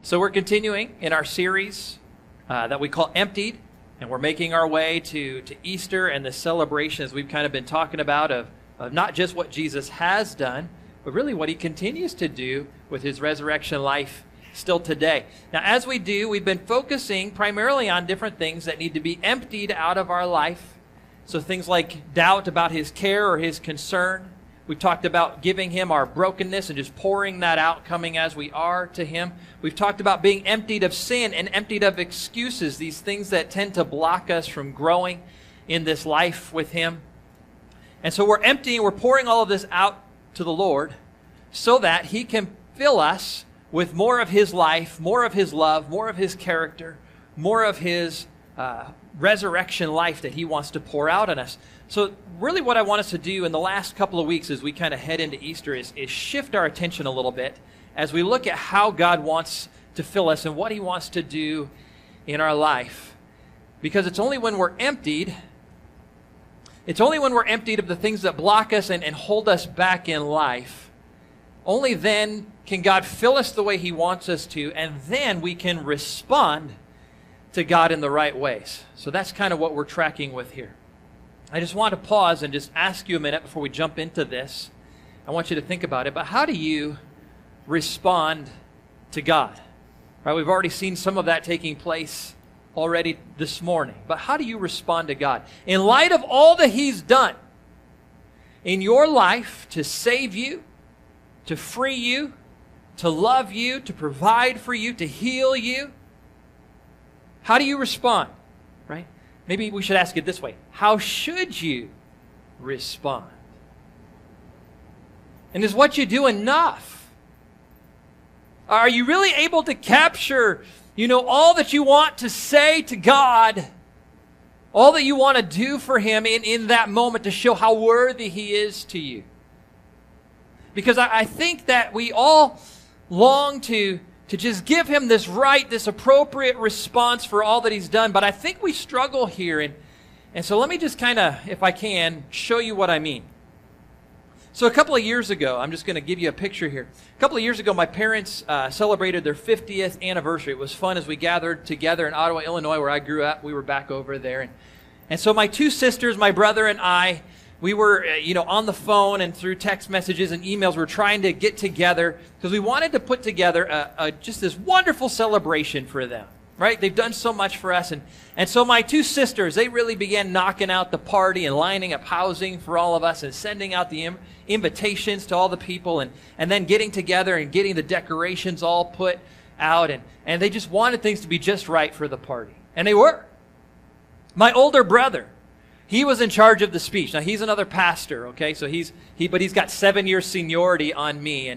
So we're continuing in our series that we call Emptied, and we're making our way to Easter and the celebration as we've kind of been talking about of not just what Jesus has done, but really what he continues to do with his resurrection life still today. Now, as we do, we've been focusing primarily on different things that need to be emptied out of our life. So things like doubt about his care or his concern. We've talked about giving him our brokenness and just pouring that out, coming as we are to him. We've talked about being emptied of sin and emptied of excuses, these things that tend to block us from growing in this life with him. And so we're emptying, we're pouring all of this out to the Lord so that he can fill us with more of his life, more of his love, more of his character, more of his resurrection life that he wants to pour out on us. So really what I want us to do in the last couple of weeks as we kind of head into Easter is shift our attention a little bit as we look at how God wants to fill us and what he wants to do in our life. Because it's only when we're emptied of the things that block us and hold us back in life, only then can God fill us the way he wants us to, and then we can respond to God in the right ways. So that's kind of what we're tracking with here. I just want to pause and just ask you a minute before we jump into this. I want you to think about it, but how do you respond to God? Right, we've already seen some of that taking place already this morning, but how do you respond to God? In light of all that he's done in your life to save you, to free you, to love you, to provide for you, to heal you, how do you respond? Right? Maybe we should ask it this way. How should you respond? And is what you do enough? Are you really able to capture, all that you want to say to God, all that you want to do for him in that moment to show how worthy he is to you? Because I think that we all long to just give him this appropriate response for all that he's done. But I think we struggle here. And so let me just kind of, if I can, show you what I mean. So a couple of years ago, I'm just going to give you a picture here. A couple of years ago, my parents celebrated their 50th anniversary. It was fun as we gathered together in Ottawa, Illinois, where I grew up. We were back over there. And so my two sisters, my brother and I, we were, on the phone and through text messages and emails, we were trying to get together because we wanted to put together just this wonderful celebration for them, right? They've done so much for us. And so my two sisters, they really began knocking out the party and lining up housing for all of us and sending out the invitations to all the people and then getting together and getting the decorations all put out. And they just wanted things to be just right for the party. And they were. My older brother, he was in charge of the speech. Now, he's another pastor, okay? So but he's got 7 years seniority on me.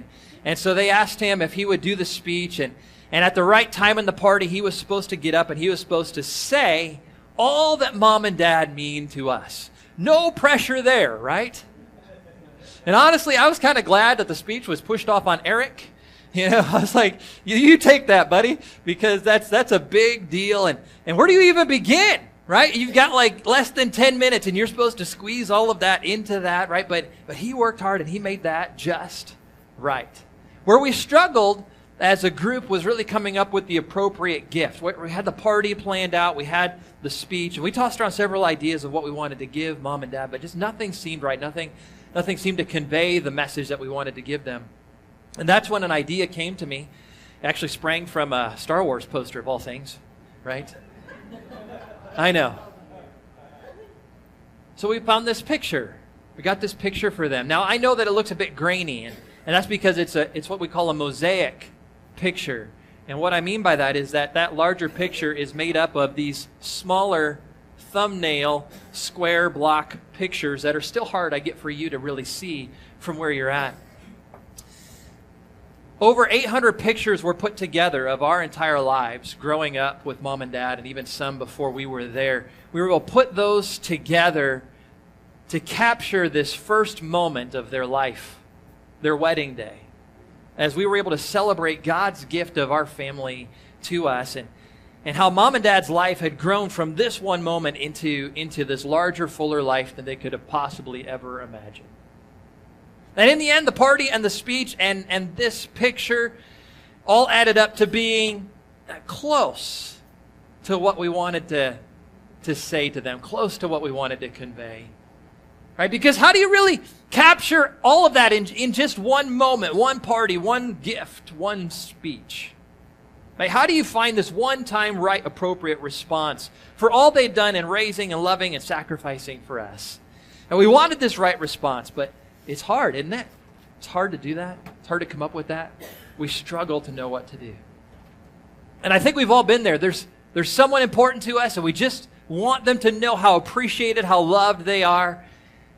And so they asked him if he would do the speech. And at the right time in the party, he was supposed to get up and he was supposed to say all that mom and dad mean to us. No pressure there, right? And honestly, I was kind of glad that the speech was pushed off on Eric. I was like, you take that, buddy, because that's a big deal. And where do you even begin? Right? You've got like less than 10 minutes and you're supposed to squeeze all of that into that, right? But he worked hard and he made that just right. Where we struggled as a group was really coming up with the appropriate gift. We had the party planned out, we had the speech, and we tossed around several ideas of what we wanted to give mom and dad, but just nothing seemed right. Nothing seemed to convey the message that we wanted to give them. And that's when an idea came to me. It actually sprang from a Star Wars poster of all things, right? I know. So we found this picture. We got this picture for them. Now, I know that it looks a bit grainy, and that's because it's what we call a mosaic picture. And what I mean by that is that larger picture is made up of these smaller thumbnail square block pictures that are still hard, I get, for you to really see from where you're at. Over 800 pictures were put together of our entire lives growing up with mom and dad, and even some before we were there. We were able to put those together to capture this first moment of their life, their wedding day, as we were able to celebrate God's gift of our family to us, and how mom and dad's life had grown from this one moment into this larger, fuller life than they could have possibly ever imagined. And in the end, the party and the speech and this picture all added up to being close to what we wanted to say to them, close to what we wanted to convey. Right? Because how do you really capture all of that in just one moment, one party, one gift, one speech? Right? How do you find this one-time right, appropriate response for all they've done in raising and loving and sacrificing for us? And we wanted this right response, but it's hard, isn't it? It's hard to do that. It's hard to come up with that. We struggle to know what to do. And I think we've all been there. There's someone important to us, and we just want them to know how appreciated, how loved they are.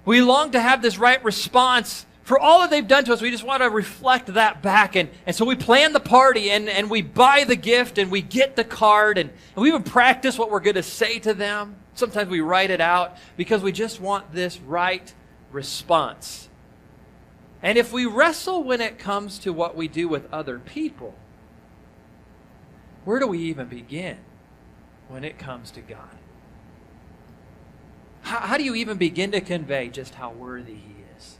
We long to have this right response for all that they've done to us. We just want to reflect that back. And so we plan the party, and we buy the gift, and we get the card, and we even practice what we're going to say to them. Sometimes we write it out because we just want this right response. And if we wrestle when it comes to what we do with other people, where do we even begin when it comes to God? How do you even begin to convey just how worthy He is?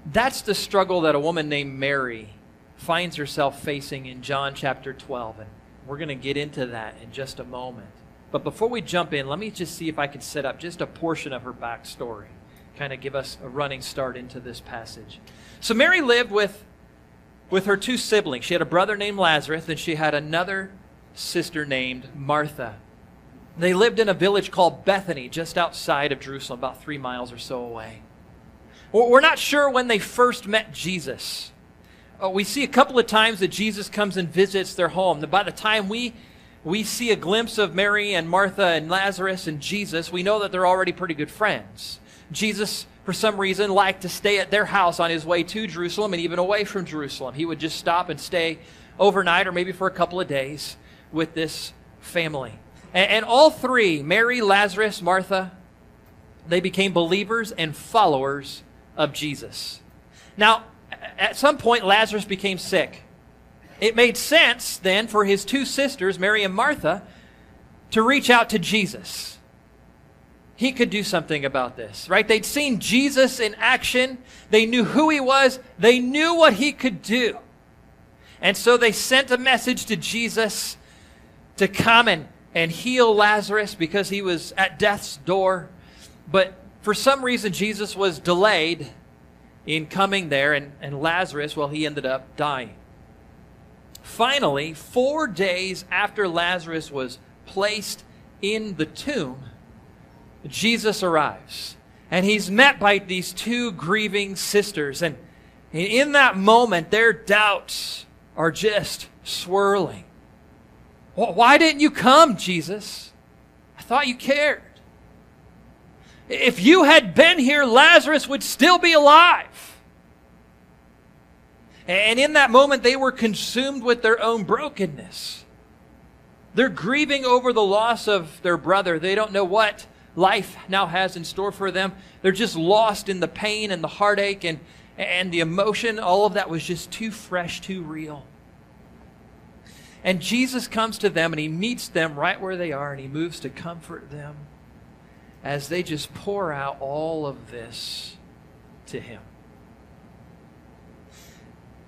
That's the struggle that a woman named Mary finds herself facing in John chapter 12. And we're going to get into that in just a moment. But before we jump in, let me just see if I can set up just a portion of her backstory, kind of give us a running start into this passage. So Mary lived with her two siblings. She had a brother named Lazarus, and she had another sister named Martha. They lived in a village called Bethany, just outside of Jerusalem, about 3 miles or so away. We're not sure when they first met Jesus. We see a couple of times that Jesus comes and visits their home. By the time we see a glimpse of Mary and Martha and Lazarus and Jesus, we know that they're already pretty good friends. Jesus, for some reason, liked to stay at their house on his way to Jerusalem and even away from Jerusalem. He would just stop and stay overnight or maybe for a couple of days with this family. And all three, Mary, Lazarus, Martha, they became believers and followers of Jesus. Now, at some point, Lazarus became sick. It made sense then for his two sisters, Mary and Martha, to reach out to Jesus. He could do something about this, right? They'd seen Jesus in action. They knew who He was. They knew what He could do. And so they sent a message to Jesus to come and heal Lazarus because he was at death's door. But for some reason, Jesus was delayed in coming there, and Lazarus, well, he ended up dying. Finally, 4 days after Lazarus was placed in the tomb, Jesus arrives. And He's met by these two grieving sisters. And in that moment, their doubts are just swirling. Why didn't you come, Jesus? I thought you cared. If you had been here, Lazarus would still be alive. And in that moment, they were consumed with their own brokenness. They're grieving over the loss of their brother. They don't know what life now has in store for them. They're just lost in the pain and the heartache and the emotion. All of that was just too fresh, too real. And Jesus comes to them and He meets them right where they are, and He moves to comfort them as they just pour out all of this to Him.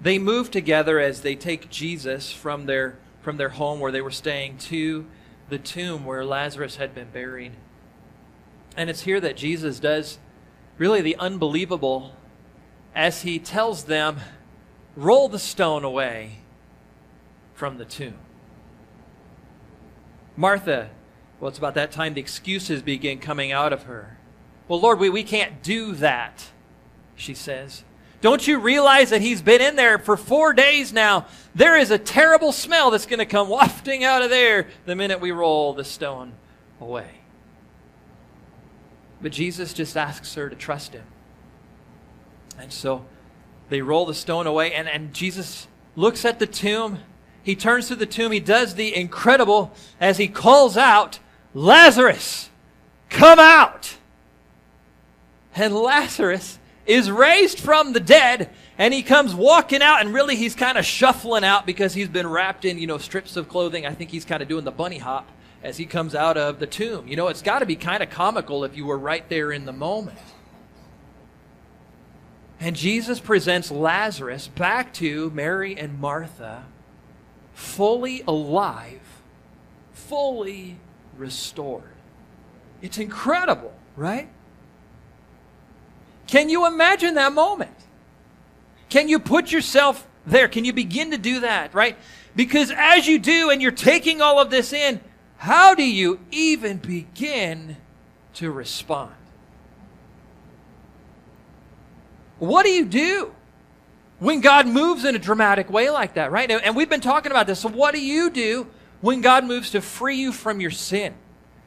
They move together as they take Jesus from their home where they were staying to the tomb where Lazarus had been buried. And it's here that Jesus does really the unbelievable as He tells them, roll the stone away from the tomb. Martha, well, it's about that time the excuses begin coming out of her. Well, Lord, we can't do that, she says. Don't you realize that He's been in there for 4 days now? There is a terrible smell that's going to come wafting out of there the minute we roll the stone away. But Jesus just asks her to trust Him. And so they roll the stone away, and Jesus looks at the tomb. He turns to the tomb. He does the incredible as He calls out, Lazarus, come out. And Lazarus is raised from the dead, and he comes walking out, and really he's kind of shuffling out because he's been wrapped in, strips of clothing. I think he's kind of doing the bunny hop as he comes out of the tomb. It's got to be kind of comical if you were right there in the moment. And Jesus presents Lazarus back to Mary and Martha, fully alive, fully restored. It's incredible, right? Can you imagine that moment? Can you put yourself there? Can you begin to do that, right? Because as you do and you're taking all of this in, how do you even begin to respond? What do you do when God moves in a dramatic way like that, right? And we've been talking about this. So what do you do when God moves to free you from your sin?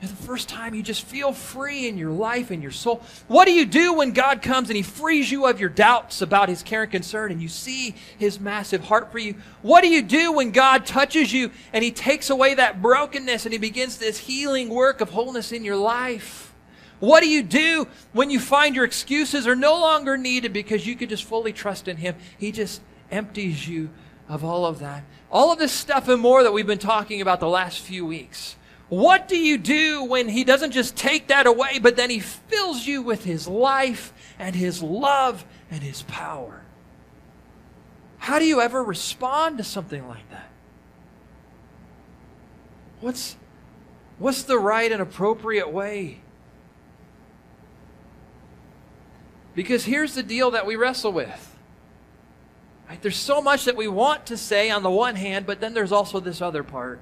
It's the first time you just feel free in your life and your soul. What do you do when God comes and He frees you of your doubts about His care and concern and you see His massive heart for you? What do you do when God touches you and He takes away that brokenness and He begins this healing work of wholeness in your life? What do you do when you find your excuses are no longer needed because you can just fully trust in Him? He just empties you of all of that. All of this stuff and more that we've been talking about the last few weeks. What do you do when He doesn't just take that away, but then He fills you with His life and His love and His power? How do you ever respond to something like that? What's the right and appropriate way? Because here's the deal that we wrestle with. Right? There's so much that we want to say on the one hand, but then there's also this other part.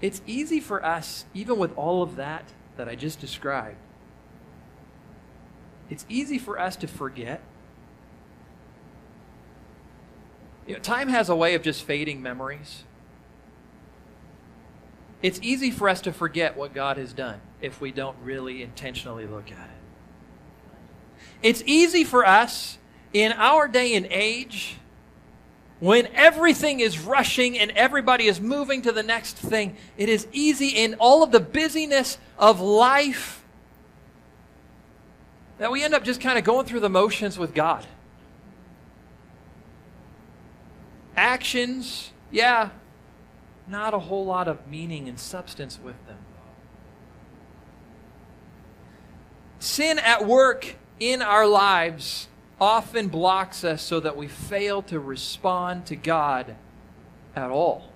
It's easy for us, even with all of that I just described, it's easy for us to forget. You know, time has a way of just fading memories. It's easy for us to forget what God has done if we don't really intentionally look at it. It's easy for us in our day and age, when everything is rushing and everybody is moving to the next thing, it is easy in all of the busyness of life that we end up just kind of going through the motions with God. Actions, yeah, not a whole lot of meaning and substance with them. Sin at work in our lives often blocks us so that we fail to respond to God at all.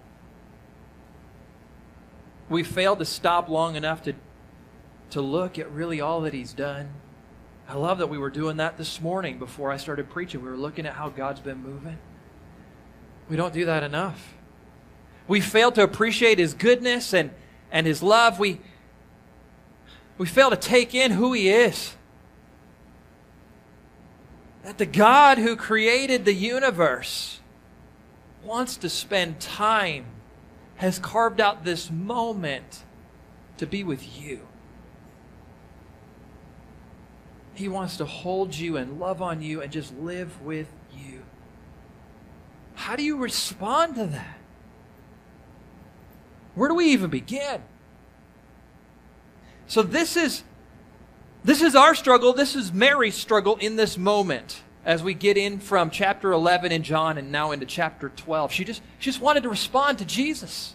We fail to stop long enough to look at really all that He's done. I love that we were doing that this morning before I started preaching. We were looking at how God's been moving. We don't do that enough. We fail to appreciate His goodness and His love. We fail to take in who He is. That the God who created the universe wants to spend time, has carved out this moment to be with you. He wants to hold you and love on you and just live with you. How do you respond to that? Where do we even begin? So this is our struggle. This is Mary's struggle in this moment as we get in from chapter 11 in John and now into chapter 12. She just wanted to respond to Jesus.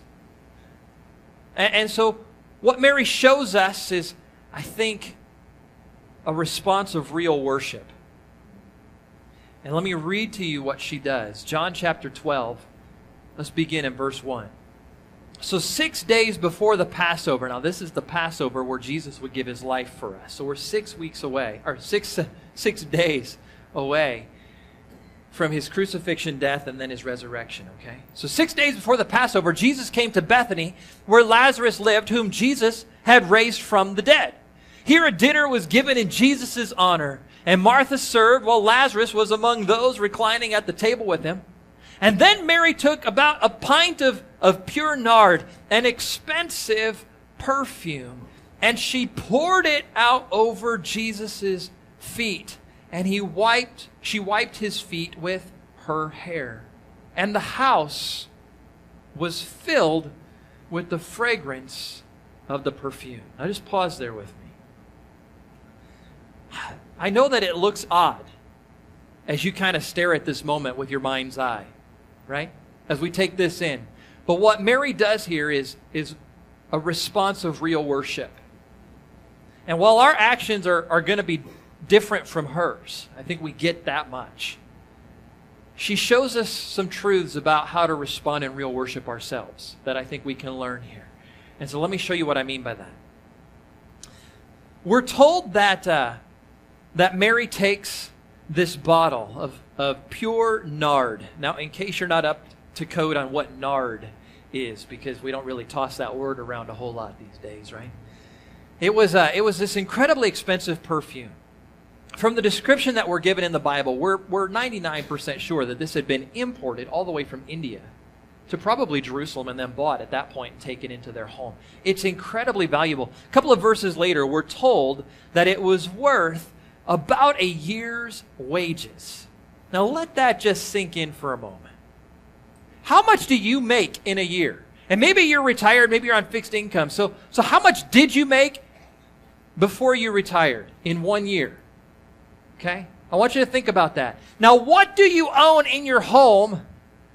And so what Mary shows us is, I think, a response of real worship. And let me read to you what she does. John chapter 12. Let's begin in verse 1. So 6 days before the Passover, now this is the Passover where Jesus would give His life for us. So we're 6 weeks away, or six days away from His crucifixion, death, and then His resurrection, okay? So 6 days before the Passover, Jesus came to Bethany, where Lazarus lived, whom Jesus had raised from the dead. Here a dinner was given in Jesus' honor, and Martha served while Lazarus was among those reclining at the table with him. And then Mary took about a pint of pure nard, an expensive perfume, and she poured it out over Jesus' feet. And she wiped His feet with her hair. And the house was filled with the fragrance of the perfume. Now just pause there with me. I know that it looks odd as you kind of stare at this moment with your mind's eye, right? As we take this in. But what Mary does here is a response of real worship. And while our actions are going to be different from hers. I think we get that much. She shows us some truths about how to respond in real worship ourselves that I think we can learn here. And so let me show you what I mean by that. We're told that Mary takes this bottle of pure nard. Now, in case you're not up to code on what nard is, because we don't really toss that word around a whole lot these days, right? It was this incredibly expensive perfume. From the description that we're given in the Bible, we're 99% sure that this had been imported all the way from India to probably Jerusalem and then bought at that point and taken into their home. It's incredibly valuable. A couple of verses later, we're told that it was worth about a year's wages. Now let that just sink in for a moment. How much do you make in a year? And maybe you're retired, maybe you're on fixed income. So how much did you make before you retired in 1 year? Okay? I want you to think about that. Now, what do you own in your home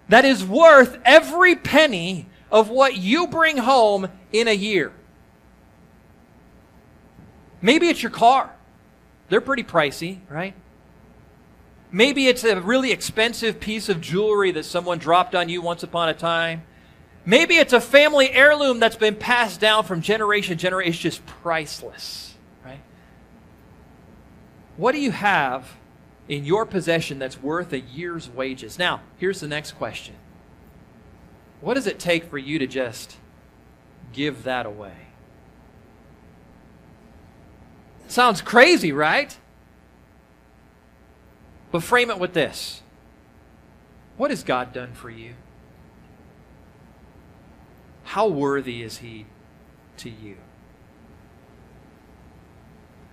that is worth every penny of what you bring home in a year? Maybe it's your car. They're pretty pricey, right? Maybe it's a really expensive piece of jewelry that someone dropped on you once upon a time. Maybe it's a family heirloom that's been passed down from generation to generation. It's just priceless, right? What do you have in your possession that's worth a year's wages? Now, here's the next question. What does it take for you to just give that away? Sounds crazy, right? But frame it with this. What has God done for you? How worthy is He to you?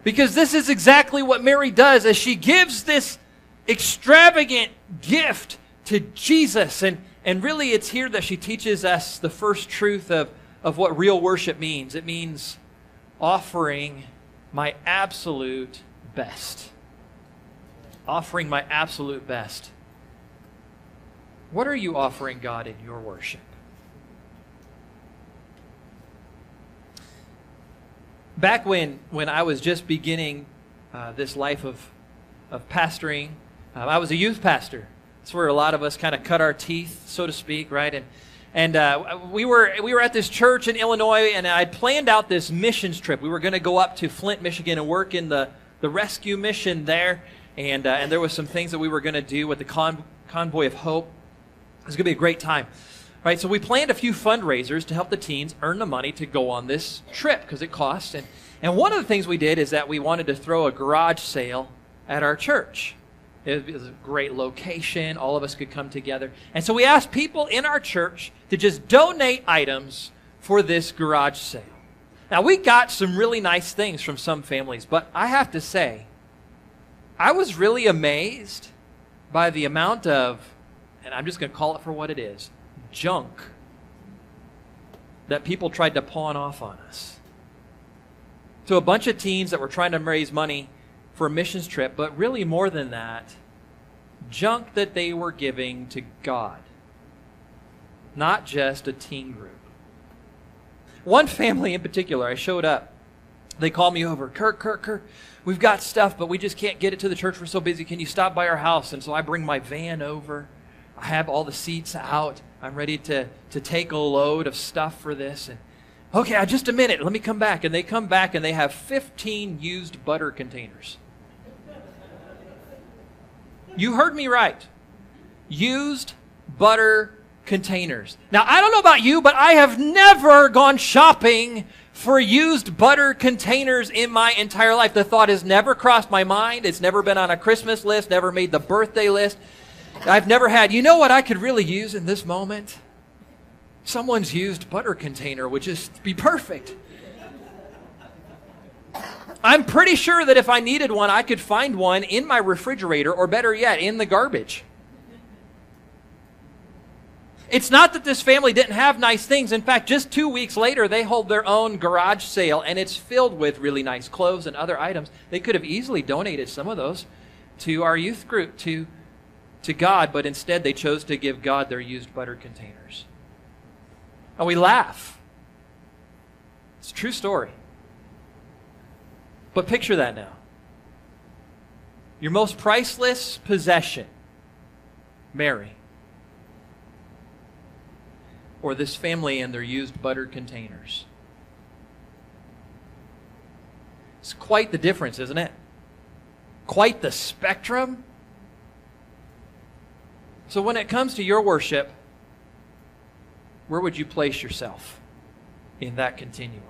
Because this is exactly what Mary does as she gives this extravagant gift to Jesus. And really it's here that she teaches us the first truth of what real worship means. It means offering my absolute best. Offering my absolute best. What are you offering God in your worship? Back when I was just beginning this life of pastoring, I was a youth pastor. That's where a lot of us kind of cut our teeth, so to speak, right? And we were at this church in Illinois, and I'd planned out this missions trip. We were going to go up to Flint, Michigan, and work in the rescue mission there. And there was some things that we were going to do with the Convoy of Hope. It was going to be a great time. Right, so we planned a few fundraisers to help the teens earn the money to go on this trip because it costs. And one of the things we did is that we wanted to throw a garage sale at our church. It was a great location. All of us could come together. And so we asked people in our church to just donate items for this garage sale. Now, we got some really nice things from some families, but I have to say, I was really amazed by the amount of, and I'm just going to call it for what it is, junk that people tried to pawn off on us. So a bunch of teens that were trying to raise money for a missions trip, but really more than that, junk that they were giving to God, not just a teen group. One family in particular, I showed up. They called me over. Kirk, we've got stuff, but we just can't get it to the church. We're so busy. Can you stop by our house? And so I bring my van over. I have all the seats out. I'm ready to take a load of stuff for this. And okay, just a minute. Let me come back. And they come back and they have 15 used butter containers. You heard me right. Used butter containers. Now, I don't know about you, but I have never gone shopping for used butter containers in my entire life. The thought has never crossed my mind. It's never been on a Christmas list, never made the birthday list. I've never had, you know what I could really use in this moment? Someone's used butter container would just be perfect. I'm pretty sure that if I needed one, I could find one in my refrigerator, or better yet, in the garbage. It's not that this family didn't have nice things. In fact, just 2 weeks later, they hold their own garage sale, and it's filled with really nice clothes and other items. They could have easily donated some of those to our youth group, to God, but instead they chose to give God their used butter containers. And we laugh. It's a true story. But picture that now. Your most priceless possession, Mary, or this family and their used buttered containers? It's quite the difference, isn't it? Quite the spectrum. So when it comes to your worship, where would you place yourself in that continuum?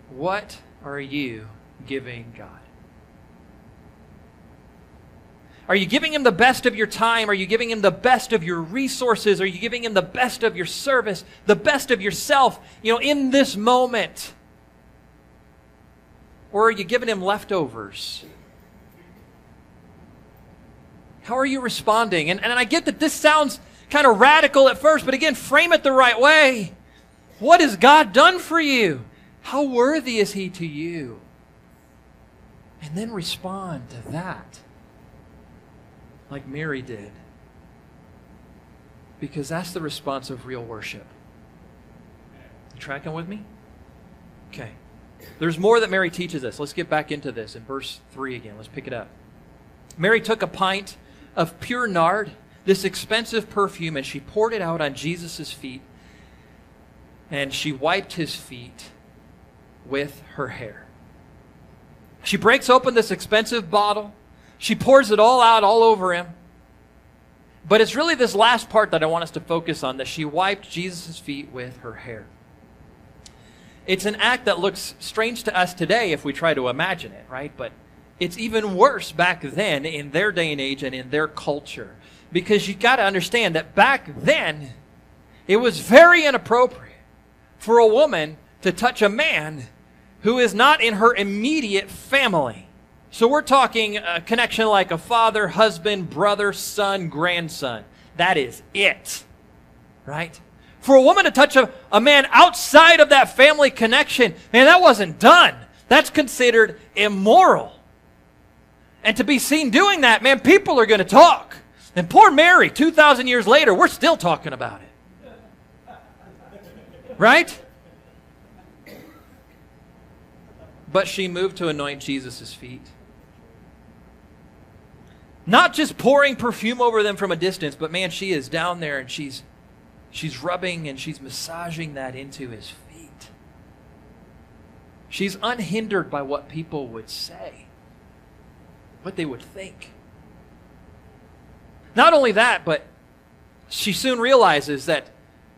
What are you giving God? Are you giving Him the best of your time? Are you giving Him the best of your resources? Are you giving Him the best of your service, the best of yourself, in this moment? Or are you giving Him leftovers? How are you responding? And I get that this sounds kind of radical at first, but again, frame it the right way. What has God done for you? How worthy is He to you? And then respond to that like Mary did. Because that's the response of real worship. You tracking with me? Okay. There's more that Mary teaches us. Let's get back into this in verse 3 again. Let's pick it up. Mary took a pint of pure nard, this expensive perfume, and she poured it out on Jesus' feet, and she wiped His feet with her hair. She breaks open this expensive bottle. She pours it all out all over Him. But it's really this last part that I want us to focus on, that she wiped Jesus' feet with her hair. It's an act that looks strange to us today if we try to imagine it, right? But it's even worse back then in their day and age and in their culture. Because you've got to understand that back then, it was very inappropriate for a woman to touch a man who is not in her immediate family. So we're talking a connection like a father, husband, brother, son, grandson. That is it, right? For a woman to touch a man outside of that family connection, man, that wasn't done. That's considered immoral. And to be seen doing that, man, people are going to talk. And poor Mary, 2,000 years later, we're still talking about it. Right? But she moved to anoint Jesus' feet. Not just pouring perfume over them from a distance, but man, she is down there and she's rubbing and she's massaging that into His feet. She's unhindered by what people would say, what they would think. Not only that, but she soon realizes that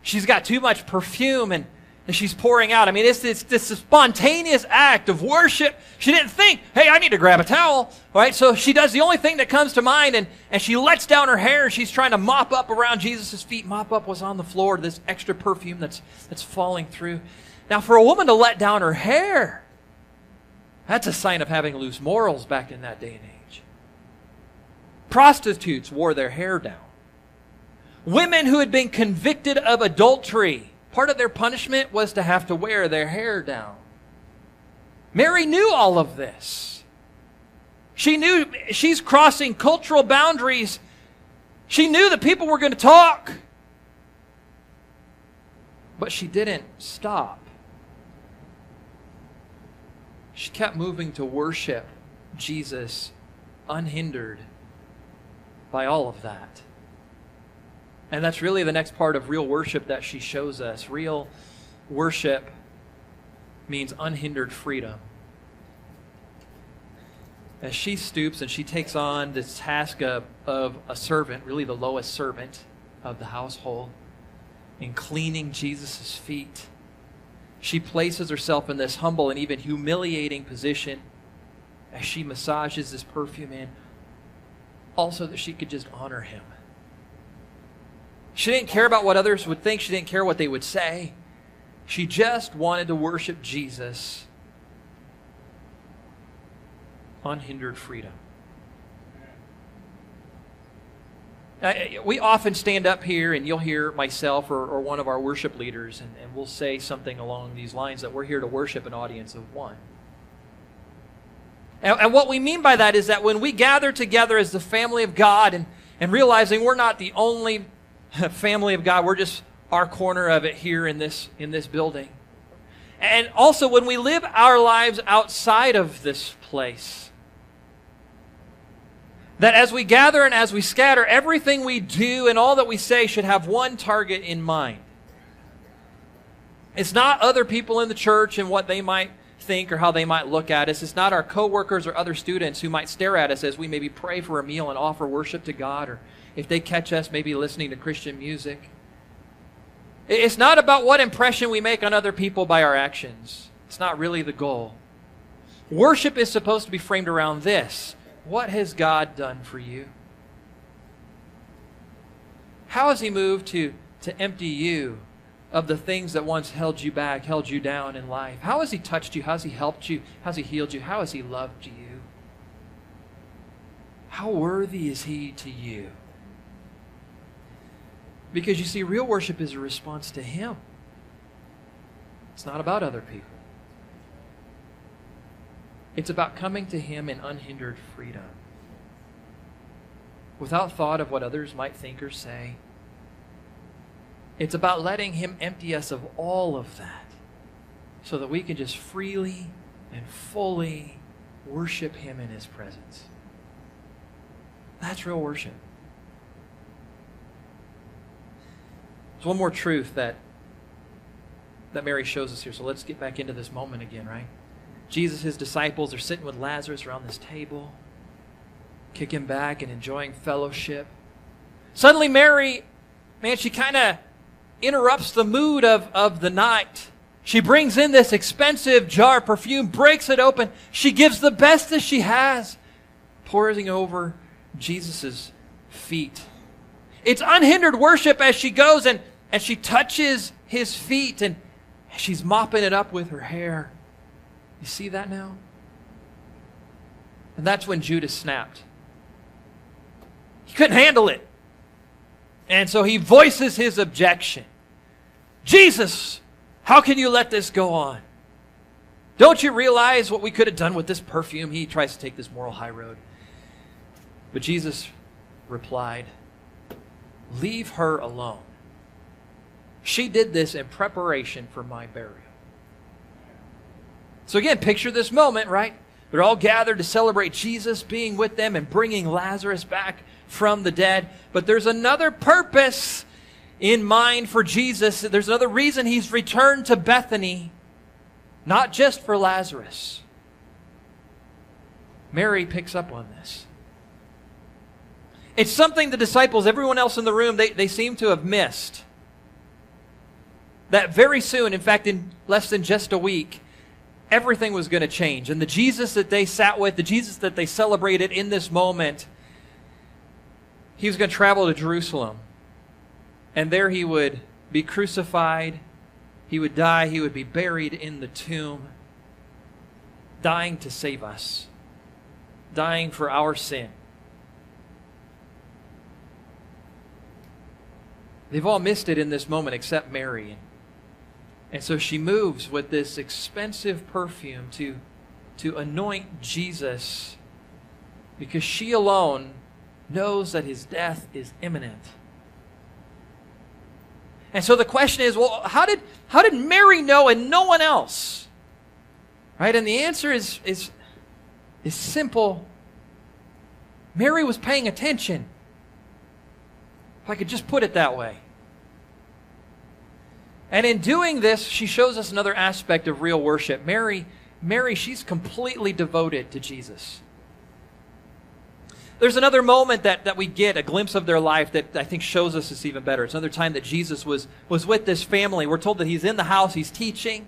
she's got too much perfume and she's pouring out. I mean, it's this spontaneous act of worship. She didn't think, hey, I need to grab a towel. All right, so she does the only thing that comes to mind, and she lets down her hair, and she's trying to mop up around Jesus' feet. Mop up what's on the floor, this extra perfume that's falling through. Now, for a woman to let down her hair, that's a sign of having loose morals back in that day and age. Prostitutes wore their hair down. Women who had been convicted of adultery, part of their punishment was to have to wear their hair down. Mary knew all of this. She knew she's crossing cultural boundaries. She knew that people were going to talk. But she didn't stop. She kept moving to worship Jesus unhindered by all of that. And that's really the next part of real worship that she shows us. Real worship means unhindered freedom. As she stoops and she takes on this task of a servant, really the lowest servant of the household, in cleaning Jesus' feet, she places herself in this humble and even humiliating position as she massages this perfume in, also that she could just honor Him. She didn't care about what others would think. She didn't care what they would say. She just wanted to worship Jesus. Unhindered freedom. We often stand up here and you'll hear myself or one of our worship leaders and we'll say something along these lines that we're here to worship an audience of one. And what we mean by that is that when we gather together as the family of God and realizing we're not the only family of God, we're just our corner of it here in this building. And also when we live our lives outside of this place, that as we gather and as we scatter, everything we do and all that we say should have one target in mind. It's not other people in the church and what they might think or how they might look at us. It's not our coworkers or other students who might stare at us as we maybe pray for a meal and offer worship to God, or if they catch us maybe listening to Christian music. It's not about what impression we make on other people by our actions. It's not really the goal. Worship is supposed to be framed around this. What has God done for you? How has He moved to empty you of the things that once held you back, held you down in life? How has He touched you? How has He helped you? How has He healed you? How has He loved you? How worthy is He to you? Because you see, real worship is a response to Him. It's not about other people. It's about coming to Him in unhindered freedom, without thought of what others might think or say. It's about letting Him empty us of all of that so that we can just freely and fully worship Him in His presence. That's real worship. There's one more truth that Mary shows us here. So let's get back into this moment again, right? Jesus, His disciples are sitting with Lazarus around this table, kicking back and enjoying fellowship. Suddenly Mary, man, she kind of interrupts the mood of the night. She brings in this expensive jar of perfume, breaks it open. She gives the best that she has, pouring over Jesus' feet. It's unhindered worship as she goes and she touches His feet and she's mopping it up with her hair. You see that now? And that's when Judas snapped. He couldn't handle it. And so he voices his objection. Jesus, how can you let this go on? Don't you realize what we could have done with this perfume? He tries to take this moral high road. But Jesus replied, leave her alone. She did this in preparation for my burial. So again, picture this moment, right? They're all gathered to celebrate Jesus being with them and bringing Lazarus back from the dead. But there's another purpose in mind for Jesus. There's another reason He's returned to Bethany, not just for Lazarus. Mary picks up on this. It's something the disciples, everyone else in the room, they seem to have missed. That very soon, in fact, in less than just a week, everything was going to change. And the Jesus that they sat with, the Jesus that they celebrated in this moment, He was going to travel to Jerusalem. And there He would be crucified. He would die. He would be buried in the tomb, dying to save us, dying for our sin. They've all missed it in this moment except Mary. And so she moves with this expensive perfume to anoint Jesus, because she alone knows that His death is imminent. And so the question is, well, how did Mary know and no one else? Right? And the answer is simple. Mary was paying attention. If I could just put it that way. And in doing this, she shows us another aspect of real worship. Mary, she's completely devoted to Jesus. There's another moment that we get a glimpse of their life that I think shows us this even better. It's another time that Jesus was with this family. We're told that He's in the house, He's teaching.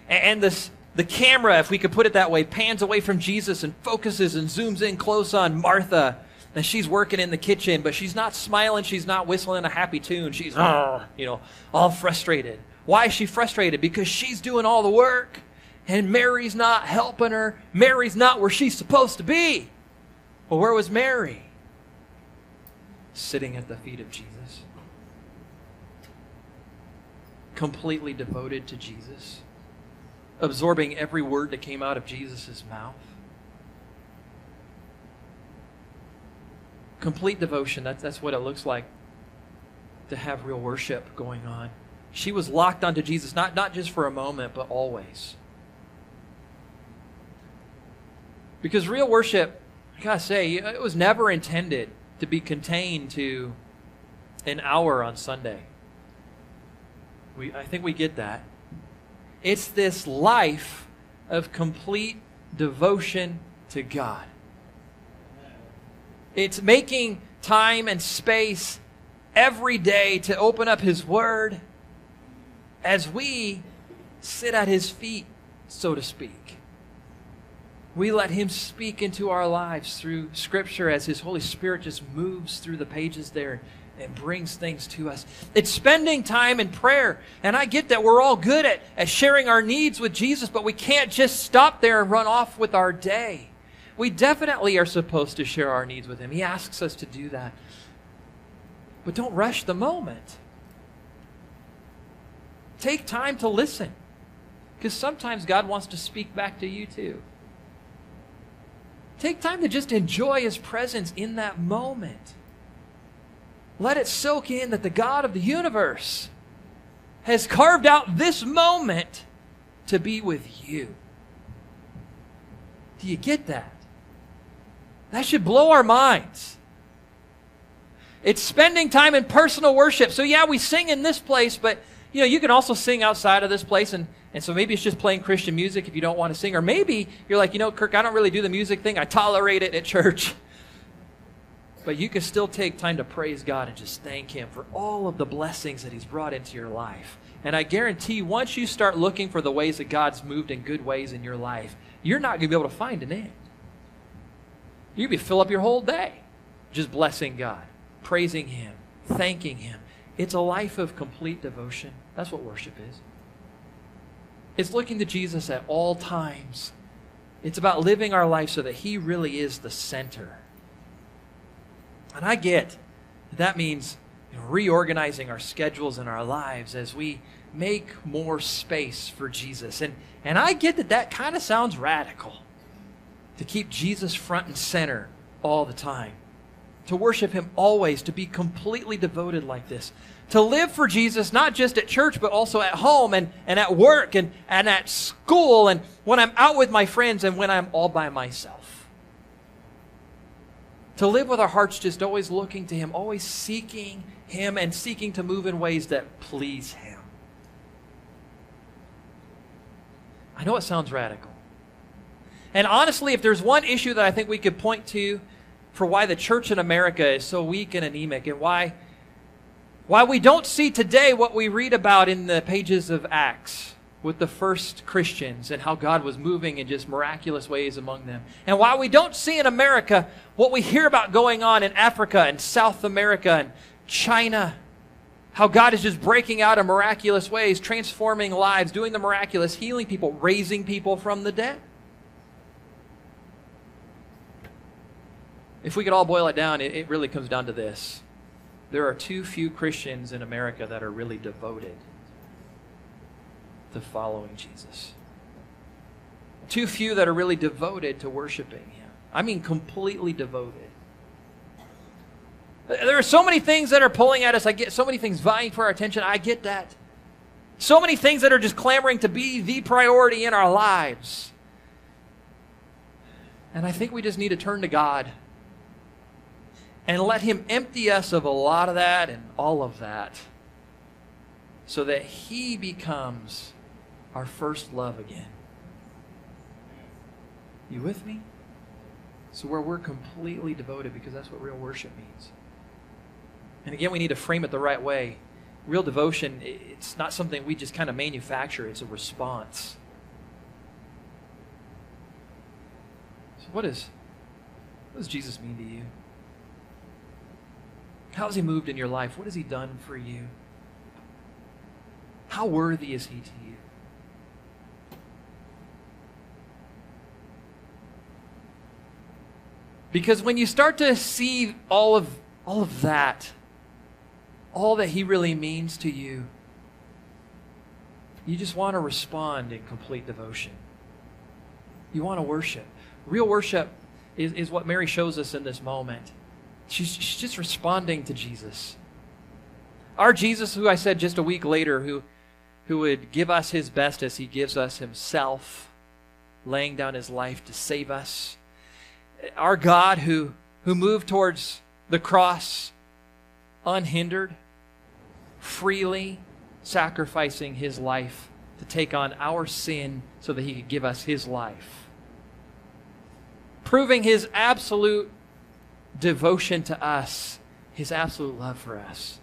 And the camera, if we could put it that way, pans away from Jesus and focuses and zooms in close on Martha. And she's working in the kitchen, but she's not smiling. She's not whistling a happy tune. She's, all frustrated. Why is she frustrated? Because she's doing all the work, and Mary's not helping her. Mary's not where she's supposed to be. Well, where was Mary? Sitting at the feet of Jesus. Completely devoted to Jesus. Absorbing every word that came out of Jesus' mouth. Complete devotion. That's what it looks like to have real worship going on. She was locked onto Jesus, not just for a moment, but always. Because real worship, I gotta say, it was never intended to be contained to an hour on Sunday. I think we get that. It's this life of complete devotion to God. It's making time and space every day to open up His Word as we sit at His feet, so to speak. We let Him speak into our lives through Scripture as His Holy Spirit just moves through the pages there and brings things to us. It's spending time in prayer. And I get that we're all good at sharing our needs with Jesus, but we can't just stop there and run off with our day. We definitely are supposed to share our needs with Him. He asks us to do that. But don't rush the moment. Take time to listen. Because sometimes God wants to speak back to you too. Take time to just enjoy His presence in that moment. Let it soak in that the God of the universe has carved out this moment to be with you. Do you get that? That should blow our minds. It's spending time in personal worship. So yeah, we sing in this place, but you can also sing outside of this place. And so maybe it's just playing Christian music if you don't want to sing. Or maybe you're like, Kirk, I don't really do the music thing. I tolerate it at church. But you can still take time to praise God and just thank Him for all of the blessings that He's brought into your life. And I guarantee once you start looking for the ways that God's moved in good ways in your life, you're not going to be able to find an end. You'll be fill up your whole day just blessing God, praising Him, thanking Him. It's a life of complete devotion. That's what worship is. It's looking to Jesus at all times. It's about living our life so that He really is the center. And I get that means reorganizing our schedules and our lives as we make more space for Jesus. And I get that kind of sounds radical, to keep Jesus front and center all the time, to worship Him always, to be completely devoted like this, to live for Jesus not just at church but also at home and at work and at school and when I'm out with my friends and when I'm all by myself. To live with our hearts just always looking to Him, always seeking Him and seeking to move in ways that please Him. I know it sounds radical. And honestly, if there's one issue that I think we could point to for why the church in America is so weak and anemic and why we don't see today what we read about in the pages of Acts with the first Christians and how God was moving in just miraculous ways among them. And why we don't see in America what we hear about going on in Africa and South America and China. How God is just breaking out in miraculous ways, transforming lives, doing the miraculous, healing people, raising people from the dead. If we could all boil it down, it really comes down to this. There are too few Christians in America that are really devoted to following Jesus. Too few that are really devoted to worshiping Him. I mean completely devoted. There are so many things that are pulling at us. I get so many things vying for our attention. I get that. So many things that are just clamoring to be the priority in our lives. And I think we just need to turn to God and let Him empty us of a lot of that and all of that so that He becomes our first love again. You with me? So where we're completely devoted, because that's what real worship means. And again, we need to frame it the right way. Real devotion, it's not something we just kind of manufacture. It's a response. So what does Jesus mean to you? How has He moved in your life? What has He done for you? How worthy is He to you? Because when you start to see all of that, all that He really means to you, you just want to respond in complete devotion. You want to worship. Real worship is what Mary shows us in this moment. She's just responding to Jesus. Our Jesus, who I said just a week later, who would give us his best as he gives us himself, laying down his life to save us. Our God who moved towards the cross unhindered, freely sacrificing his life to take on our sin so that he could give us his life. Proving his absolute devotion to us, his absolute love for us.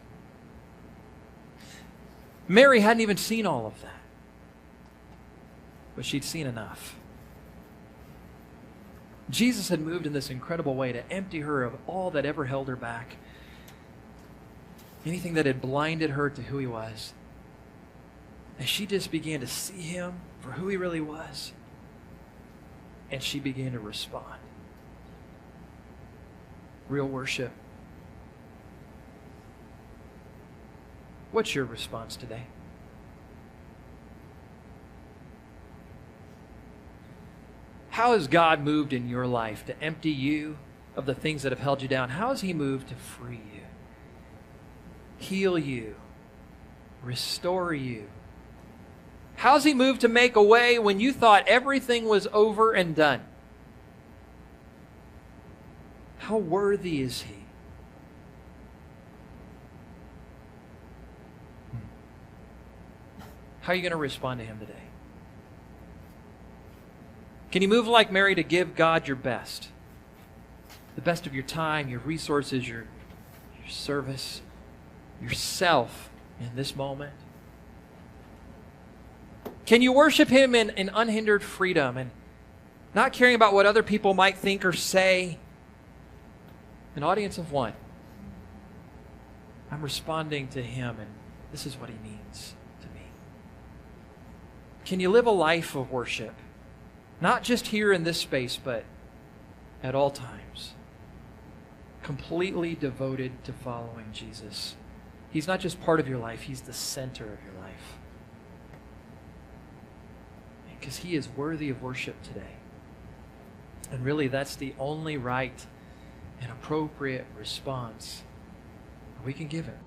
Mary hadn't even seen all of that, but she'd seen enough. Jesus had moved in this incredible way to empty her of all that ever held her back, anything that had blinded her to who he was. And she just began to see him for who he really was, and she began to respond. Real worship. What's your response today? How has God moved in your life to empty you of the things that have held you down? How has he moved to free you, heal you, restore you? How's he moved to make a way when you thought everything was over and done? How worthy is he? How are you going to respond to him today? Can you move like Mary to give God your best? The best of your time, your resources, your service, yourself in this moment? Can you worship him in unhindered freedom and not caring about what other people might think or say? An audience of one. I'm responding to him, and this is what he means to me. Can you live a life of worship? Not just here in this space, but at all times. Completely devoted to following Jesus. He's not just part of your life, he's the center of your life. Because he is worthy of worship today. And really, that's the only right and appropriate response we can give him.